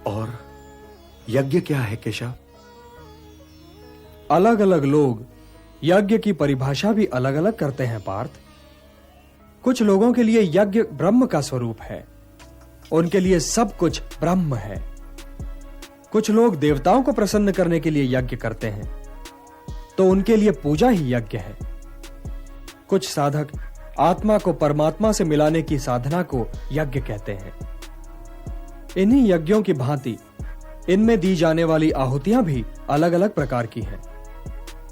और यज्ञ क्या है केशव? अलग अलग लोग यज्ञ की परिभाषा भी अलग अलग करते हैं पार्थ। कुछ लोगों के लिए यज्ञ ब्रह्म का स्वरूप है, उनके लिए सब कुछ ब्रह्म है। कुछ लोग देवताओं को प्रसन्न करने के लिए यज्ञ करते हैं, तो उनके लिए पूजा ही यज्ञ है। कुछ साधक आत्मा को परमात्मा से मिलाने की साधना को यज्ञ कहते हैं। इन्हीं यज्ञों की भांति इनमें दी जाने वाली आहुतियां भी अलग अलग प्रकार की हैं।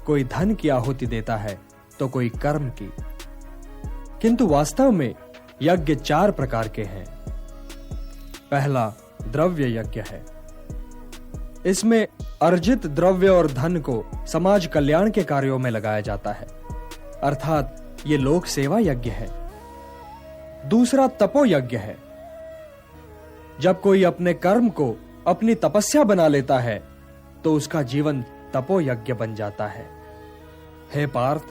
कोई धन की आहुति देता है तो कोई कर्म की। किंतु वास्तव में यज्ञ 4 प्रकार के हैं। पहला द्रव्य यज्ञ है। इसमें अर्जित द्रव्य और धन को समाज कल्याण के कार्यों में लगाया जाता है, अर्थात ये लोक सेवा यज्ञ है। दूसरा तपो यज्ञ है। जब कोई अपने कर्म को अपनी तपस्या बना लेता है तो उसका जीवन तपो यज्ञ बन जाता है। हे पार्थ,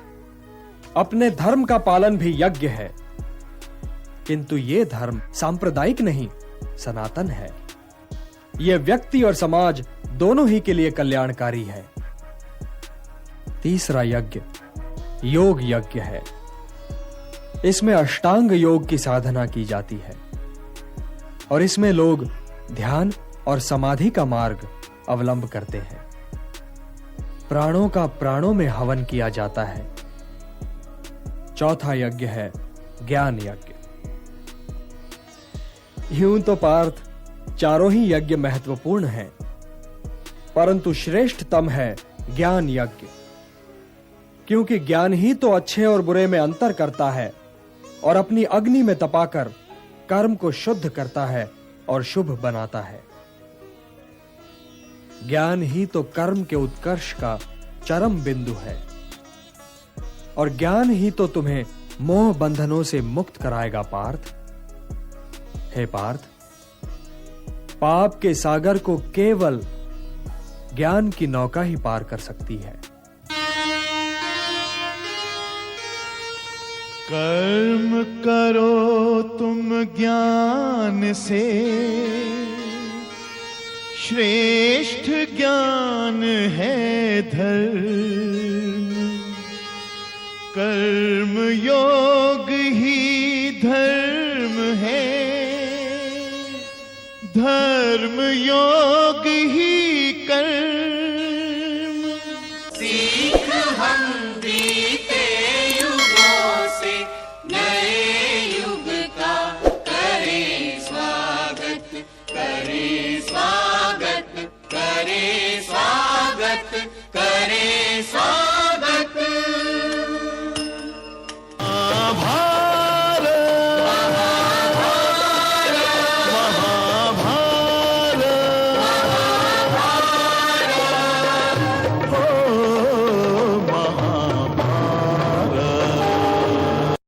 अपने धर्म का पालन भी यज्ञ है, किंतु ये धर्म सांप्रदायिक नहीं, सनातन है। यह व्यक्ति और समाज दोनों ही के लिए कल्याणकारी है। तीसरा यज्ञ योग यज्ञ है। इसमें अष्टांग योग की साधना की जाती है और इसमें लोग ध्यान और समाधि का मार्ग अवलंब करते हैं। प्राणों का प्राणों में हवन किया जाता है। चौथा यज्ञ है ज्ञान यज्ञ। यूं तो पार्थ चारों ही यज्ञ महत्वपूर्ण हैं, परंतु श्रेष्ठतम है ज्ञान यज्ञ, क्योंकि ज्ञान ही तो अच्छे और बुरे में अंतर करता है और अपनी अग्नि में तपाकर कर्म को शुद्ध करता है और शुभ बनाता है। ज्ञान ही तो कर्म के उत्कर्ष का चरम बिंदु है और ज्ञान ही तो तुम्हें मोह बंधनों से मुक्त कराएगा पार्थ। हे पार्थ, पाप के सागर को केवल ज्ञान की नौका ही पार कर सकती है। कर्म करो तुम ज्ञान से, श्रेष्ठ ज्ञान है धर्म। कर्म योग ही धर्म है, धर्म योग ही कर्म। सीख हम बीते युगों से नए युग का करें स्वागत, करें स्वागत, करें स्वागत, करें